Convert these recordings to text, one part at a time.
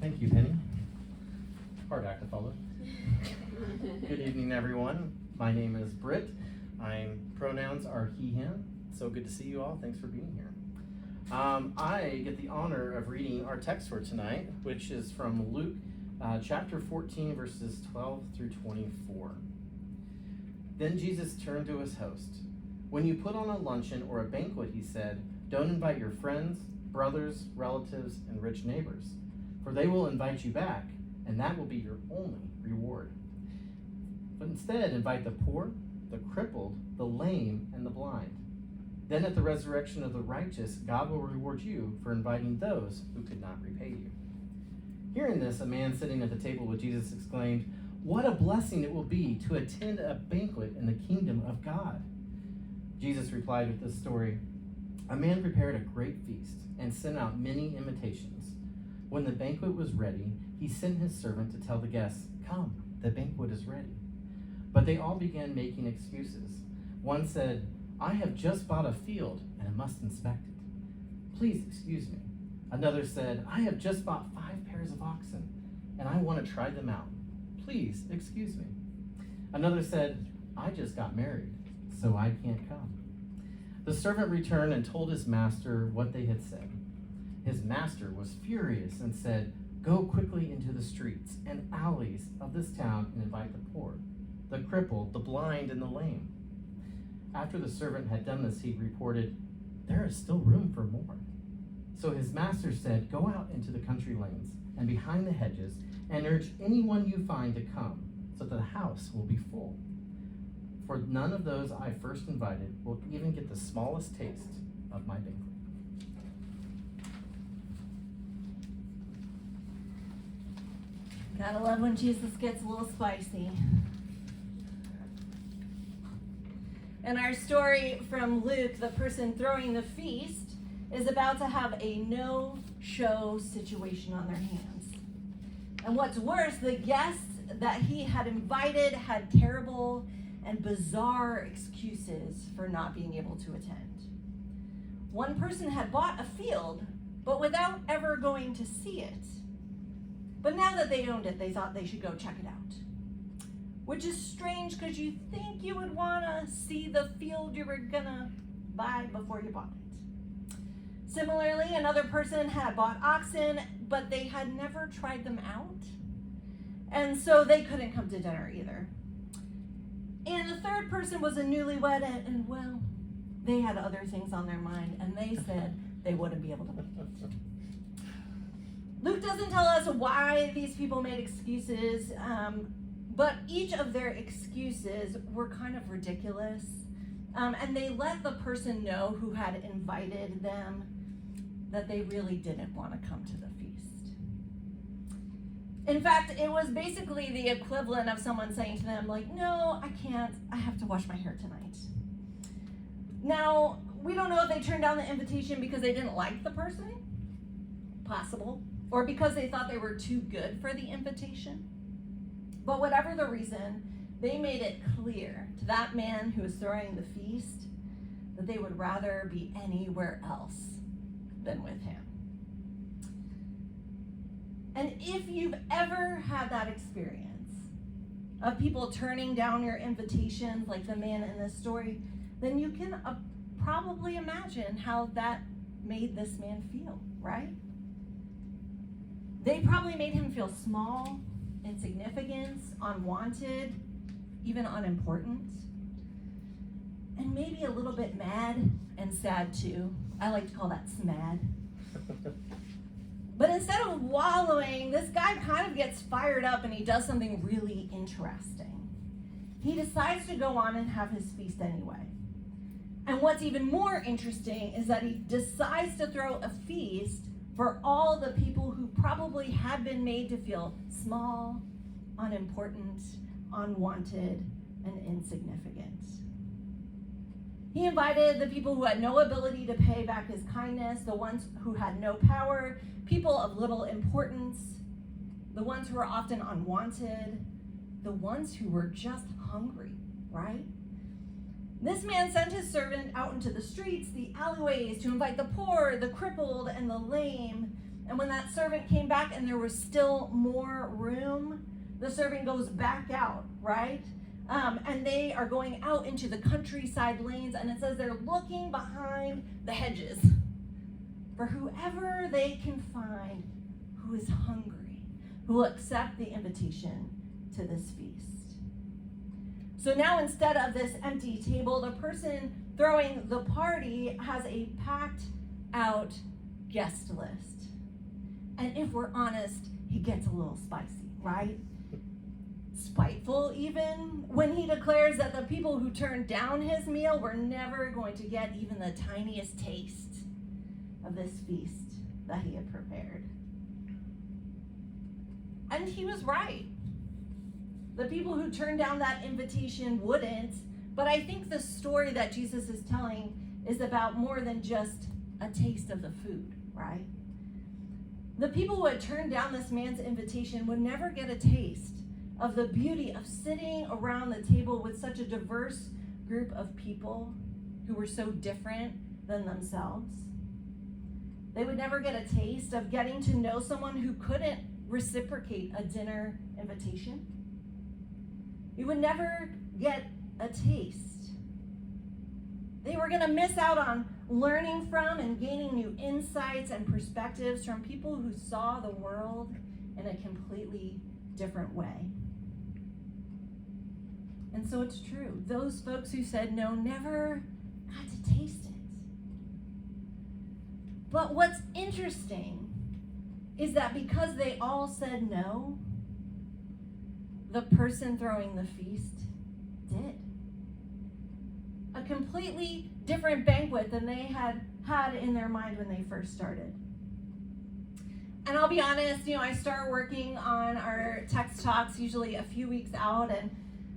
Thank you, Penny. Hard act to follow. Good evening, everyone. My name is Britt. Pronouns are he, him. So good to see you all. Thanks for being here. I get the honor of reading our text for tonight, which is from Luke chapter 14, verses 12 through 24. Then Jesus turned to his host. When you put on a luncheon or a banquet, he said, don't invite your friends, brothers, relatives, and rich neighbors, for they will invite you back, and that will be your only reward. But instead, invite the poor, the crippled, the lame, and the blind. Then at the resurrection of the righteous, God will reward you for inviting those who could not repay you. Hearing this, a man sitting at the table with Jesus exclaimed, what a blessing it will be to attend a banquet in the kingdom of God. Jesus replied with this story, a man prepared a great feast and sent out many invitations. When the banquet was ready, he sent his servant to tell the guests, come, the banquet is ready. But they all began making excuses. One said, I have just bought a field and I must inspect it. Please excuse me. Another said, I have just bought 5 pairs of oxen and I want to try them out. Please excuse me. Another said, I just got married, so I can't come. The servant returned and told his master what they had said. His master was furious and said, go quickly into the streets and alleys of this town and invite the poor, the crippled, the blind, and the lame. After the servant had done this, he reported, there is still room for more. So his master said, go out into the country lanes and behind the hedges and urge anyone you find to come, so that the house will be full. For none of those I first invited will even get the smallest taste of my banquet. Gotta love when Jesus gets a little spicy. In our story from Luke, the person throwing the feast is about to have a no-show situation on their hands. And what's worse, the guests that he had invited had terrible and bizarre excuses for not being able to attend. One person had bought a field, but without ever going to see it. But now that they owned it, they thought they should go check it out. Which is strange because you think you would want to see the field you were gonna buy before you bought it. Similarly, another person had bought oxen, but they had never tried them out. And so they couldn't come to dinner either. And the third person was a newlywed, and well, they had other things on their mind, and they said they wouldn't be able to make it. Luke doesn't tell us why these people made excuses, but each of their excuses were kind of ridiculous, and they let the person know who had invited them that they really didn't want to come to the feast. In fact, it was basically the equivalent of someone saying to them, like, no, I can't, I have to wash my hair tonight. Now, we don't know if they turned down the invitation because they didn't like the person, possible, or because they thought they were too good for the invitation. But whatever the reason, they made it clear to that man who was throwing the feast that they would rather be anywhere else than with him. And if you've ever had that experience of people turning down your invitations like the man in this story, then you can probably imagine how that made this man feel, right? They probably made him feel small, insignificant, unwanted, even unimportant, and maybe a little bit mad and sad too. I like to call that smad. But instead of wallowing, this guy kind of gets fired up and he does something really interesting. He decides to go on and have his feast anyway. And what's even more interesting is that he decides to throw a feast for all the people who probably had been made to feel small, unimportant, unwanted, and insignificant. He invited the people who had no ability to pay back his kindness, the ones who had no power, people of little importance, the ones who were often unwanted, the ones who were just hungry, right? This man sent his servant out into the streets, the alleyways, to invite the poor, the crippled, and the lame. And when that servant came back and there was still more room, the servant goes back out, right? And they are going out into the countryside lanes, and it says they're looking behind the hedges for whoever they can find who is hungry, who will accept the invitation to this feast. So now instead of this empty table, the person throwing the party has a packed out guest list. And if we're honest, he gets a little spicy, right? Spiteful even, when he declares that the people who turned down his meal were never going to get even the tiniest taste of this feast that he had prepared. And he was right. The people who turned down that invitation wouldn't, but I think the story that Jesus is telling is about more than just a taste of the food, right? The people who had turned down this man's invitation would never get a taste of the beauty of sitting around the table with such a diverse group of people who were so different than themselves. They would never get a taste of getting to know someone who couldn't reciprocate a dinner invitation. You would never get a taste. They were going to miss out on learning from and gaining new insights and perspectives from people who saw the world in a completely different way. And so it's true. Those folks who said no never got to taste it. But what's interesting is that because they all said no, the person throwing the feast did. A completely different banquet than they had in their mind when they first started. And I'll be honest, I start working on our text talks usually a few weeks out, and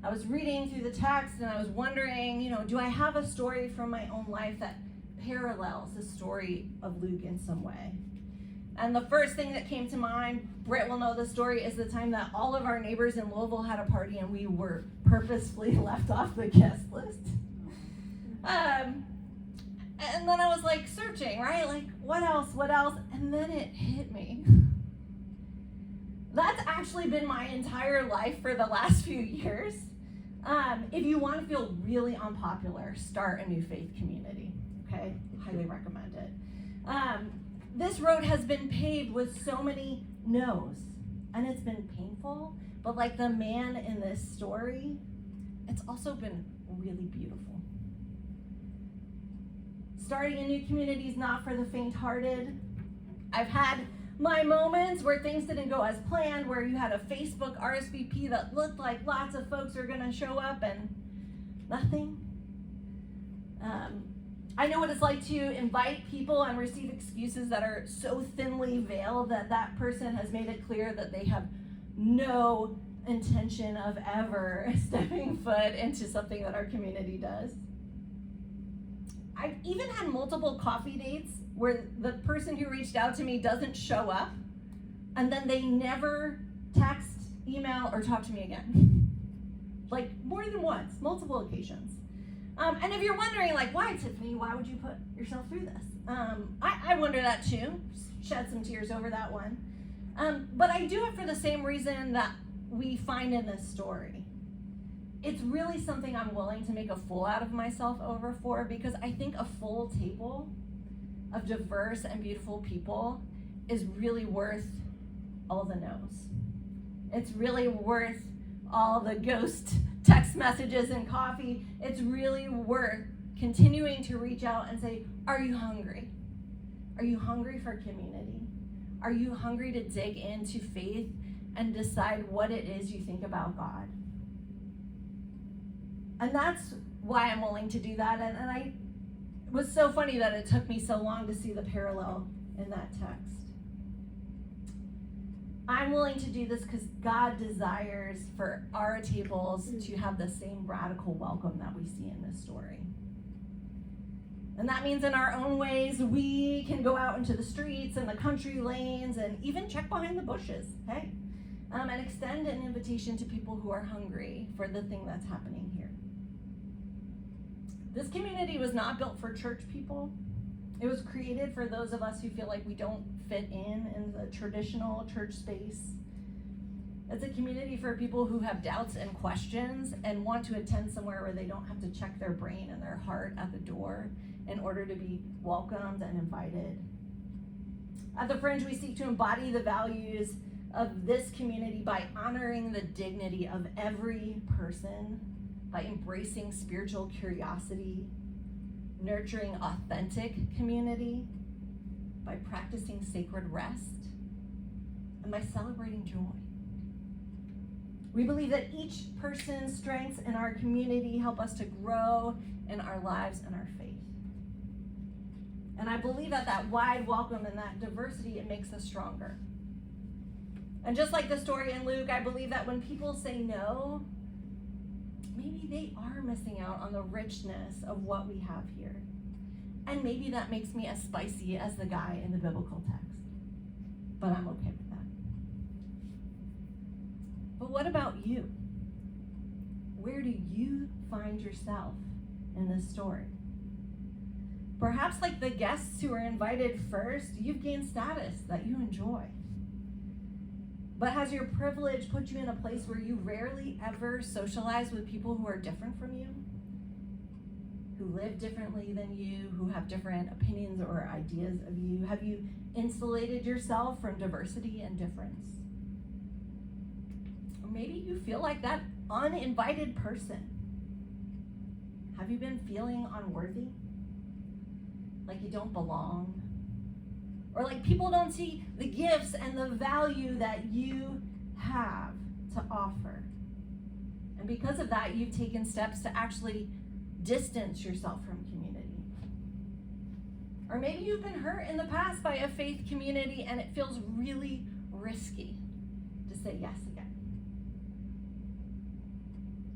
I was reading through the text and I was wondering, do I have a story from my own life that parallels the story of Luke in some way? And the first thing that came to mind, Britt will know the story, is the time that all of our neighbors in Louisville had a party and we were purposefully left off the guest list. And then I was like searching, right? Like, what else? And then it hit me. That's actually been my entire life for the last few years. If you want to feel really unpopular, start a new faith community, okay? Highly recommend it. This road has been paved with so many no's, and it's been painful, but like the man in this story, it's also been really beautiful. Starting a new community is not for the faint-hearted. I've had my moments where things didn't go as planned, where you had a Facebook RSVP that looked like lots of folks are going to show up and nothing. I know what it's like to invite people and receive excuses that are so thinly veiled that that person has made it clear that they have no intention of ever stepping foot into something that our community does. I've even had multiple coffee dates where the person who reached out to me doesn't show up, and then they never text, email, or talk to me again. Like more than once, multiple occasions. And if you're wondering, like, why, Tiffany, why would you put yourself through this? I wonder that too, shed some tears over that one. But I do it for the same reason that we find in this story. It's really something I'm willing to make a fool out of myself over for, because I think a full table of diverse and beautiful people is really worth all the no's. It's really worth all the ghost text messages and coffee. It's really worth continuing to reach out and say, are you hungry? Are you hungry for community? Are you hungry to dig into faith and decide what it is you think about God? And that's why I'm willing to do that. And it was so funny that it took me so long to see the parallel in that text. I'm willing to do this because God desires for our tables to have the same radical welcome that we see in this story. And that means in our own ways, we can go out into the streets and the country lanes and even check behind the bushes, hey? And extend an invitation to people who are hungry for the thing that's happening here. This community was not built for church people. It was created for those of us who feel like we don't fit in the traditional church space. It's a community for people who have doubts and questions and want to attend somewhere where they don't have to check their brain and their heart at the door in order to be welcomed and invited. At the Fringe, we seek to embody the values of this community by honoring the dignity of every person, by embracing spiritual curiosity, nurturing authentic community, by practicing sacred rest, and by celebrating joy. We believe that each person's strengths in our community help us to grow in our lives and our faith. And I believe that wide welcome and that diversity, it makes us stronger. And just like the story in Luke, I believe that when people say no, maybe they are missing out on the richness of what we have here. And maybe that makes me as spicy as the guy in the biblical text. But I'm okay with that. But what about you? Where do you find yourself in this story? Perhaps like the guests who were invited first, you've gained status that you enjoy. But has your privilege put you in a place where you rarely ever socialize with people who are different from you? Who live differently than you, who have different opinions or ideas of you? Have you insulated yourself from diversity and difference? Or maybe you feel like that uninvited person. Have you been feeling unworthy? Like you don't belong? Or like people don't see the gifts and the value that you have to offer. And because of that, you've taken steps to actually distance yourself from community. Or maybe you've been hurt in the past by a faith community and it feels really risky to say yes again.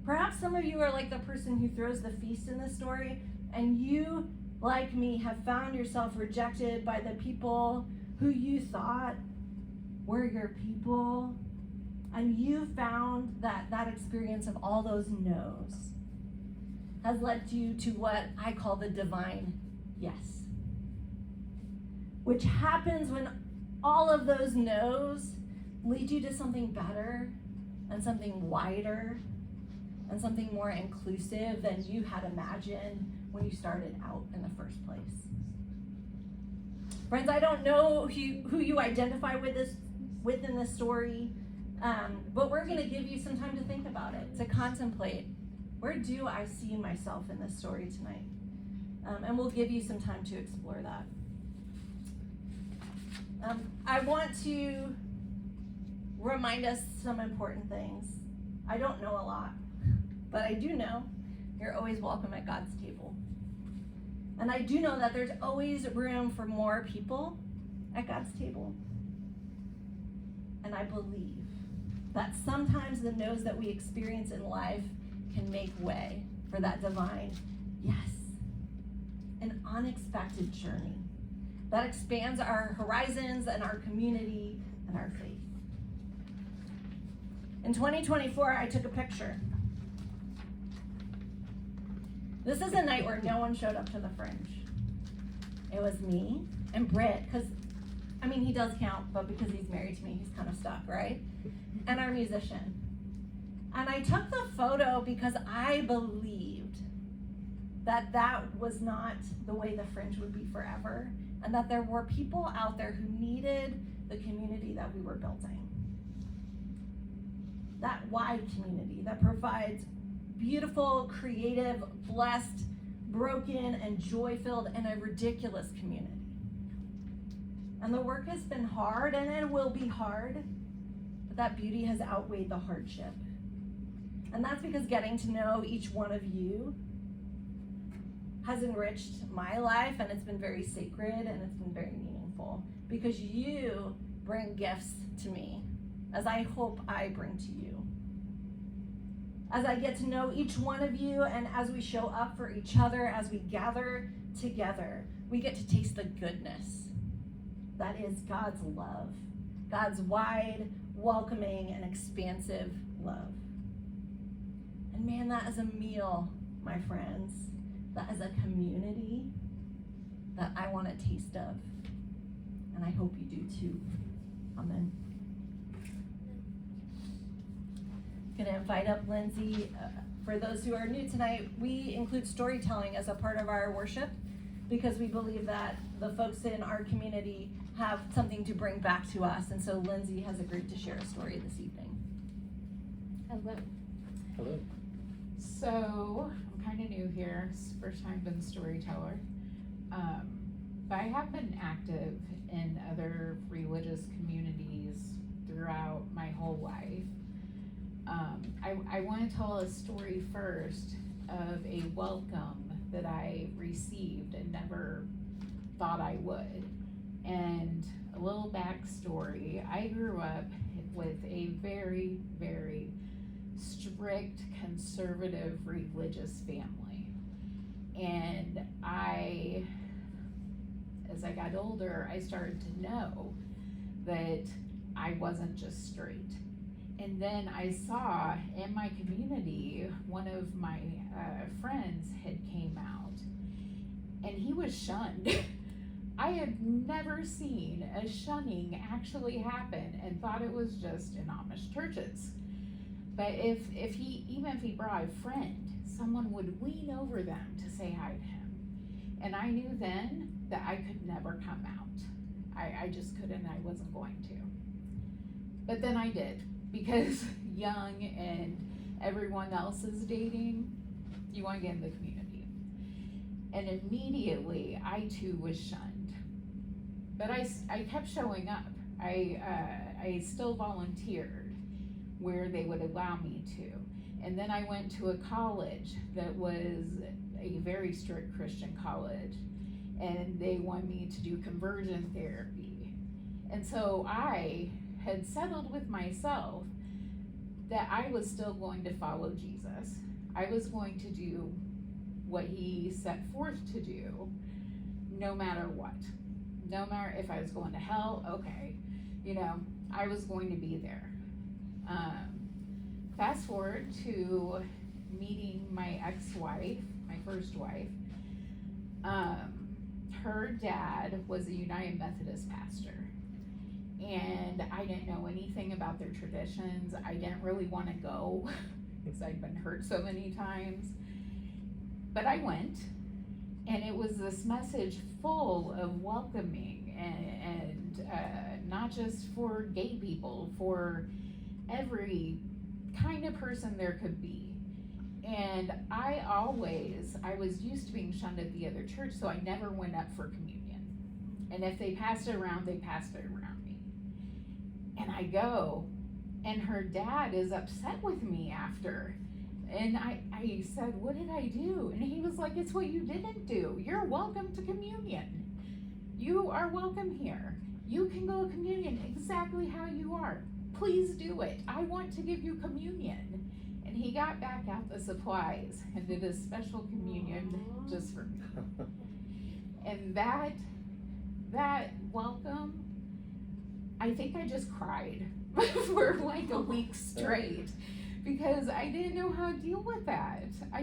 Perhaps some of you are like the person who throws the feast in this story, and you, like me, have found yourself rejected by the people who you thought were your people, and you found that experience of all those no's has led you to what I call the divine yes, which happens when all of those no's lead you to something better and something wider and something more inclusive than you had imagined when you started out in the first place. Friends, I don't know who you identify with in this story, but we're going to give you some time to think about it, to contemplate, where do I see myself in this story tonight? And we'll give you some time to explore that. I want to remind us some important things. I don't know a lot, but I do know you're always welcome at God's table. And I do know that there's always room for more people at God's table. And I believe that sometimes the no's that we experience in life can make way for that divine yes, an unexpected journey that expands our horizons and our community and our faith. In 2024, I took a picture. This is a night where no one showed up to the Fringe. It was me and Britt, because, I mean, he does count, but because he's married to me, he's kind of stuck, right? And our musician. And I took the photo because I believed that that was not the way the Fringe would be forever, and that there were people out there who needed the community that we were building. That wide community that provides beautiful, creative, blessed, broken, and joy-filled, and a ridiculous community. And the work has been hard, and it will be hard, but that beauty has outweighed the hardship. And that's because getting to know each one of you has enriched my life, and it's been very sacred, and it's been very meaningful, because you bring gifts to me, as I hope I bring to you. As I get to know each one of you, and as we show up for each other, as we gather together, we get to taste the goodness that is God's love, God's wide, welcoming, and expansive love. And man, that is a meal, my friends. That is a community that I want a taste of. And I hope you do too. Amen. Going to invite up Lindsay. For those who are new tonight, we include storytelling as a part of our worship because we believe that the folks in our community have something to bring back to us. And so Lindsay has agreed to share a story this evening. Hello. Hello. So, I'm kind of new here. It's the first time I've been a storyteller. But I have been active in other religious communities throughout my whole life. I want to tell a story first of a welcome that I received and never thought I would. And a little backstory, I grew up with a very, very strict, conservative, religious family. And as I got older, I started to know that I wasn't just straight. And then I saw in my community, one of my friends had came out, and he was shunned. I had never seen a shunning actually happen and thought it was just in Amish churches. But if he brought a friend, someone would lean over them to say hi to him. And I knew then that I could never come out. I just couldn't, I wasn't going to. But then I did, because young and everyone else is dating, you want to get in the community. And immediately, I too was shunned. But I kept showing up. I still volunteered where they would allow me to. And then I went to a college that was a very strict Christian college, and they wanted me to do conversion therapy. And so I had settled with myself that I was still going to follow Jesus. I was going to do what he set forth to do, no matter what. No matter if I was going to hell, okay. I was going to be there. Fast forward to meeting my ex-wife, my first wife. Her dad was a United Methodist pastor. And I didn't know anything about their traditions. I didn't really want to go because I'd been hurt so many times. But I went, and it was this message full of welcoming and not just for gay people, for every kind of person there could be. And I was used to being shunned at the other church, so I never went up for communion. And if they passed it around, they passed it around me. And I go, and her dad is upset with me after. And I said, what did I do? And he was like, it's what you didn't do. You're welcome to communion. You are welcome here. You can go to communion exactly how you are. Please do it. I want to give you communion. And he got back out the supplies and did a special communion just for me. And that welcome, I think I just cried for like a week straight because I didn't know how to deal with that. I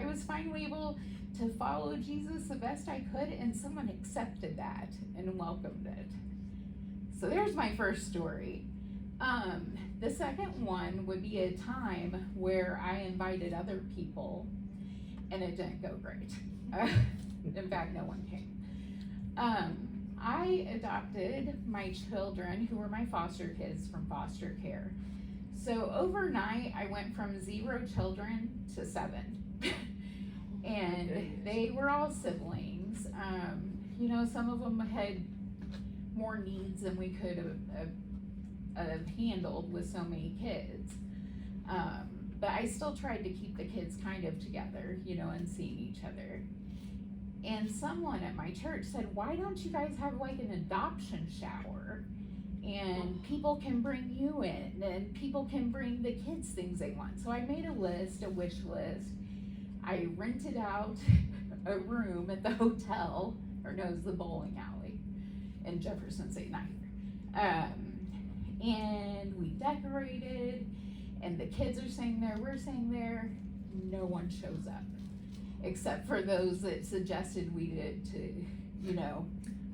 was finally able to follow Jesus the best I could, and someone accepted that and welcomed it. So there's my first story. The second one would be a time where I invited other people, and it didn't go great. In fact, no one came. I adopted my children, who were my foster kids, from foster care. So overnight, I went from 0 children to 7. And they were all siblings. Some of them had more needs than we could have handled with so many kids. But I still tried to keep the kids kind of together, and seeing each other. And someone at my church said, why don't you guys have like an adoption shower? And people can bring you in, and people can bring the kids things they want. So I made a wish list. I rented out a room at the hotel, or no, it was the bowling alley in Jefferson St. Neither. And we decorated, and the kids are staying there, we're staying there, no one shows up. except for those that suggested we did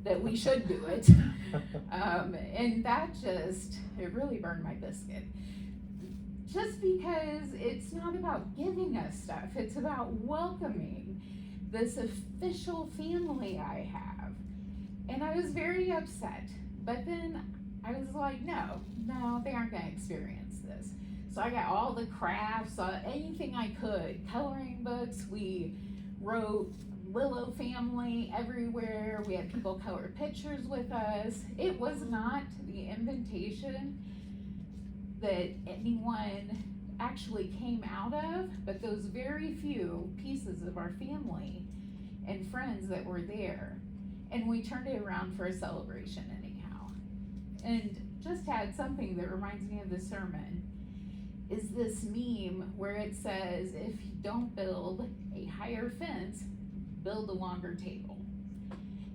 that we should do it. And that it really burned my biscuit. Just because it's not about giving us stuff, it's about welcoming this official family I have. And I was very upset, but then I was like, no, they aren't gonna experience this. So I got all the crafts, anything I could, coloring books, we wrote Willow family everywhere, we had people color pictures with us. It was not the invitation that anyone actually came out of, but those very few pieces of our family and friends that were there. And we turned it around for a celebration anyhow. And just to add something that reminds me of the sermon, is this meme where it says, if you don't build a higher fence, build a longer table.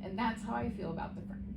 And that's how I feel about the Fringe.